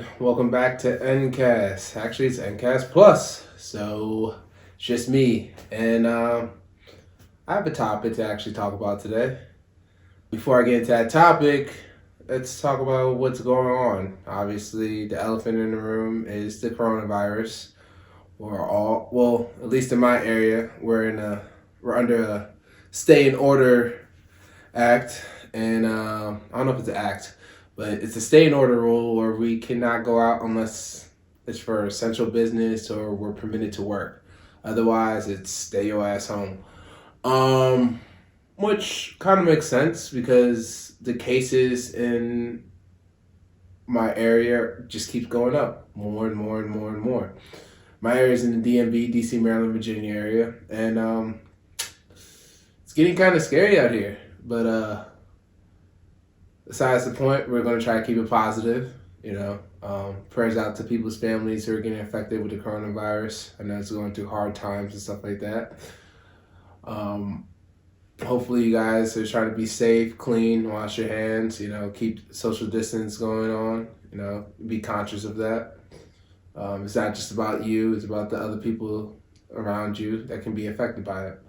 everyone. Welcome back to N.Cast. Actually, it's N.Cast Plus. So, it's just me. And I have a topic to actually talk about today. Before I get into that topic, let's talk about what's going on. Obviously, the elephant in the room is the coronavirus. At least in my area, we're under a stay in order act. And I don't know if it's an act, but it's a stay in order rule where we cannot go out unless it's for essential business or we're permitted to work. Otherwise, it's stay your ass home. Which kind of makes sense because the cases in my area just keeps going up more and more and more and more. My area is in the DMV, DC, Maryland, Virginia area, and it's getting kind of scary out here. But besides the point, we're going to try to keep it positive, prayers out to people's families who are getting affected with the coronavirus. I know it's going through hard times and stuff like that. Hopefully you guys are trying to be safe, clean, wash your hands, keep social distance going on, be conscious of that. It's not just about you, it's about the other people around you that can be affected by it.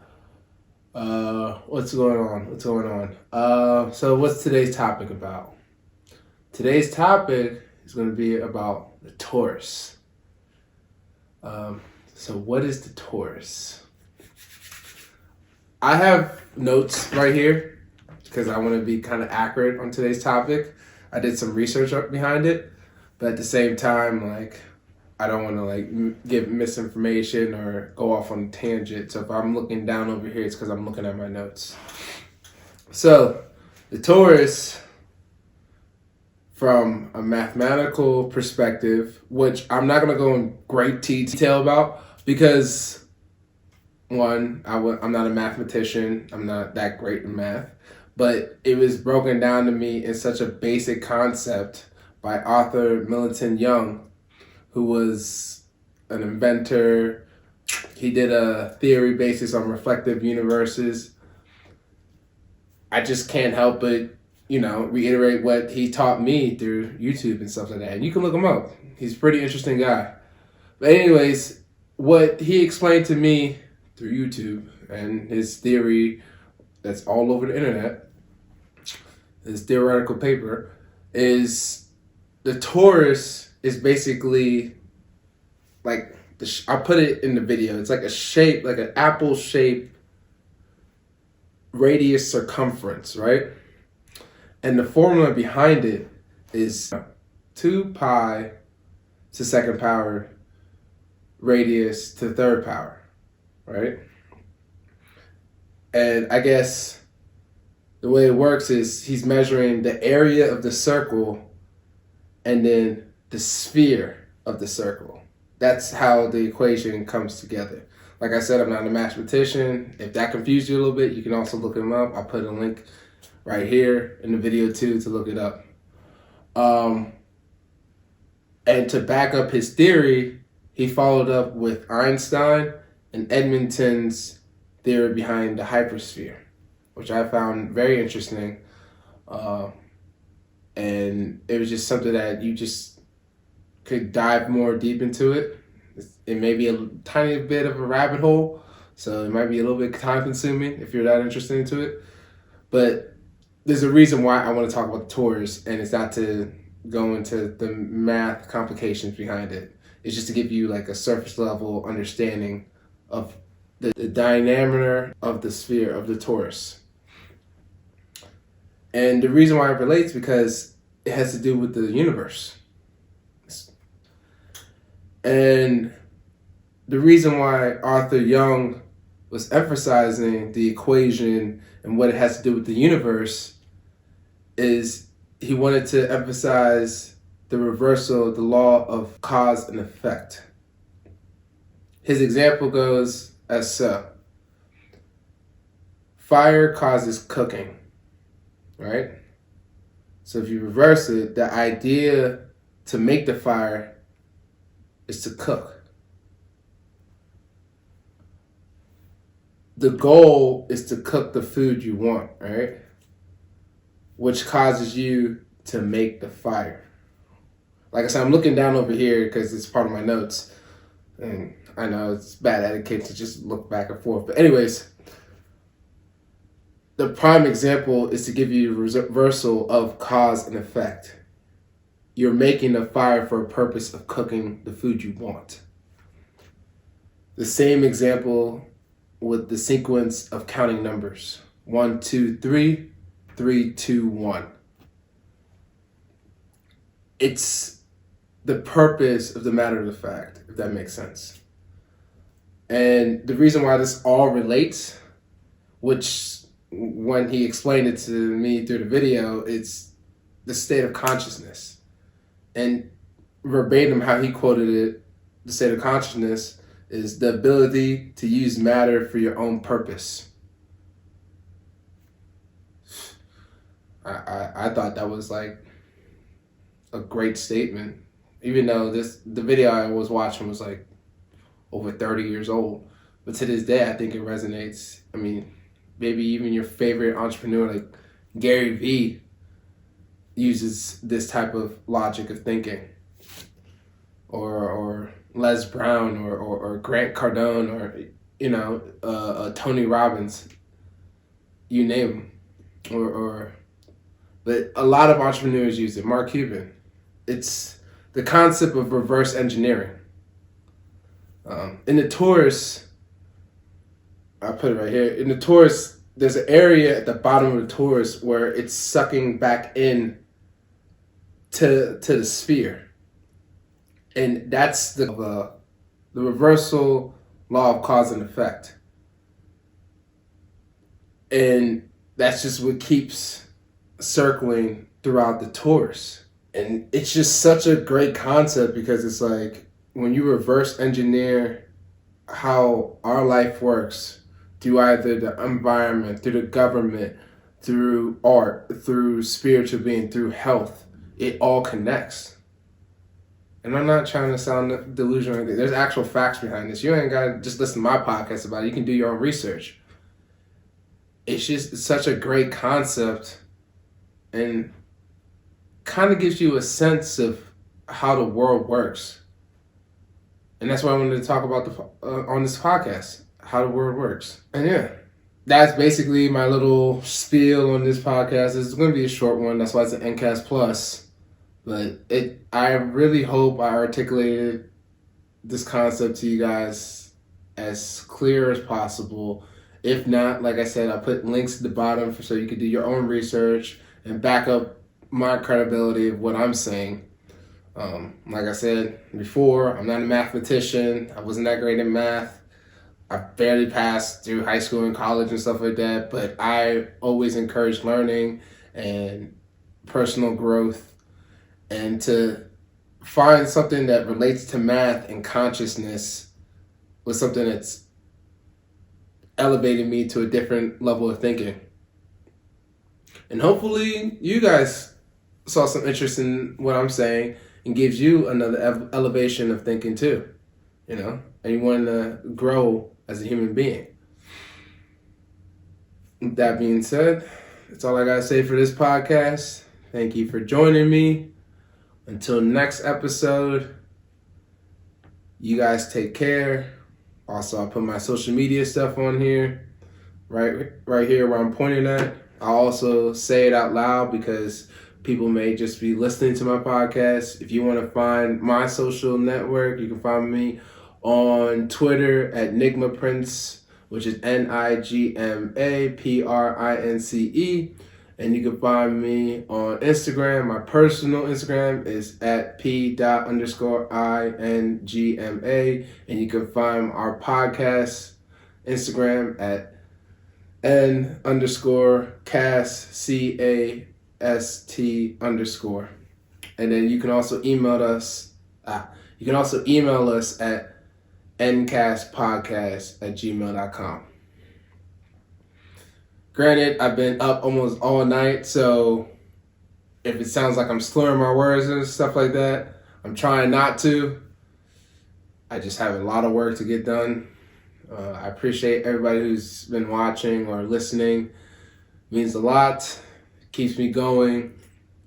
What's going on? So what's today's topic about? Today's topic is going to be about the Torus. So what is the Torus? I have notes right here because I want to be kind of accurate on today's topic. I did some research behind it, but at the same time, I don't want to give misinformation or go off on a tangent. So if I'm looking down over here, it's because I'm looking at my notes. So the Torus, from a mathematical perspective, which I'm not going to go in great detail about because one, I'm not a mathematician. I'm not that great in math, but it was broken down to me in such a basic concept by Arthur Millington Young, who was an inventor. He did a theory basis on reflective universes. I just can't help but, reiterate what he taught me through YouTube and stuff like that. And you can look him up. He's a pretty interesting guy. But anyways, what he explained to me through YouTube and his theory that's all over the internet, his theoretical paper, is the Torus is basically I'll put it in the video. It's like a shape, like an apple shape radius circumference, right? And the formula behind it is 2 pi to second power radius to third power, right? And I guess the way it works is he's measuring the area of the circle and then the sphere of the circle. That's how the equation comes together. Like I said, I'm not a mathematician. If that confused you a little bit, you can also look him up. I'll put a link right here in the video too to look it up. And to back up his theory, he followed up with Einstein and Edmonton's theory behind the hypersphere, which I found very interesting. And it was just something that you just could dive more deep into it. It may be a tiny bit of a rabbit hole, so it might be a little bit time consuming if you're that interested into it. But there's a reason why I want to talk about the Torus, and it's not to go into the math complications behind it. It's just to give you a surface level understanding of the diameter of the sphere of the Torus. And the reason why it relates because it has to do with the universe. And the reason why Arthur Young was emphasizing the equation and what it has to do with the universe is he wanted to emphasize the reversal of the law of cause and effect. His example goes as so. Fire causes cooking, right? So if you reverse it, the idea to make the fire is to cook. The goal is to cook the food you want, right? Which causes you to make the fire. like I said, I'm looking down over here because it's part of my notes. And I know it's bad etiquette to just look back and forth. But anyways, the prime example is to give you a reversal of cause and effect. You're making a fire for a purpose of cooking the food you want. The same example with the sequence of counting numbers. 1, 2, 3, 3, 2, 1. It's the purpose of the matter of the fact, if that makes sense. And the reason why this all relates, which when he explained it to me through the video, it's the state of consciousness. And verbatim, how he quoted it, the state of consciousness is the ability to use matter for your own purpose. I thought that was like a great statement, even though the video I was watching was like over 30 years old. But to this day, I think it resonates. I mean, maybe even your favorite entrepreneur like Gary Vee uses this type of logic of thinking. Or Les Brown or Grant Cardone or, Tony Robbins. You name them. But a lot of entrepreneurs use it. Mark Cuban. It's the concept of reverse engineering. In the Torus, I put it right here. In the Torus, there's an area at the bottom of the Torus where it's sucking back in to the sphere. And that's the reversal law of cause and effect. And that's just what keeps circling throughout the Torus. And it's just such a great concept because it's like when you reverse engineer how our life works through either the environment, through the government, through art, through spiritual being, through health, it all connects. And I'm not trying to sound delusional. There's actual facts behind this. You ain't got to just listen to my podcast about it. You can do your own research. It's just such a great concept and kind of gives you a sense of how the world works. And that's why I wanted to talk about on this podcast, how the world works. And yeah, that's basically my little spiel on this podcast. It's going to be a short one. That's why it's an N.Cast Plus. But I really hope I articulated this concept to you guys as clear as possible. If not, like I said, I'll put links at the bottom so you can do your own research and back up my credibility of what I'm saying. Like I said before, I'm not a mathematician. I wasn't that great in math. I barely passed through high school and college and stuff like that. But I always encourage learning and personal growth. And to find something that relates to math and consciousness was something that's elevated me to a different level of thinking. And hopefully you guys saw some interest in what I'm saying and gives you another elevation of thinking too, and you want to grow as a human being. With that being said, that's all I got to say for this podcast. Thank you for joining me. Until next episode, you guys take care. Also, I'll put my social media stuff on here, right here where I'm pointing at. I'll also say it out loud because people may just be listening to my podcast. If you want to find my social network, you can find me on Twitter at Nigma Prince, which is NIGMAPRINCE. And you can find me on Instagram. My personal Instagram is at P._INGMA. And you can find our podcast Instagram at N_cast CAST_. And then you can also email us. You can also email us at ncastpodcast@gmail.com. Granted, I've been up almost all night, so if it sounds like I'm slurring my words and stuff like that, I'm trying not to. I just have a lot of work to get done. I appreciate everybody who's been watching or listening. It means a lot. It keeps me going.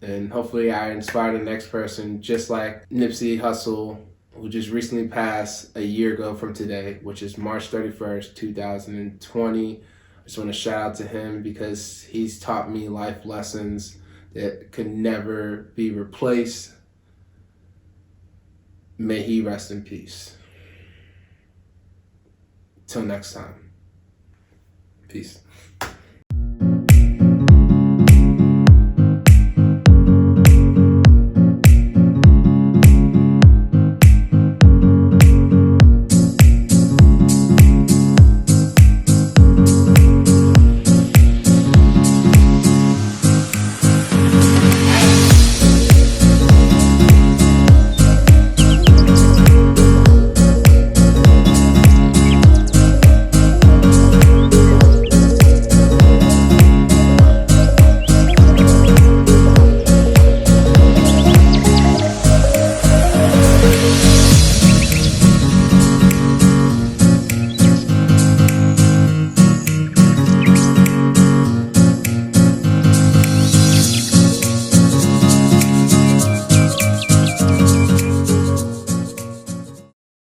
And hopefully I inspire the next person, just like Nipsey Hussle, who just recently passed a year ago from today, which is March 31st, 2020. I just want to shout out to him because he's taught me life lessons that could never be replaced. May he rest in peace. Till next time. Peace.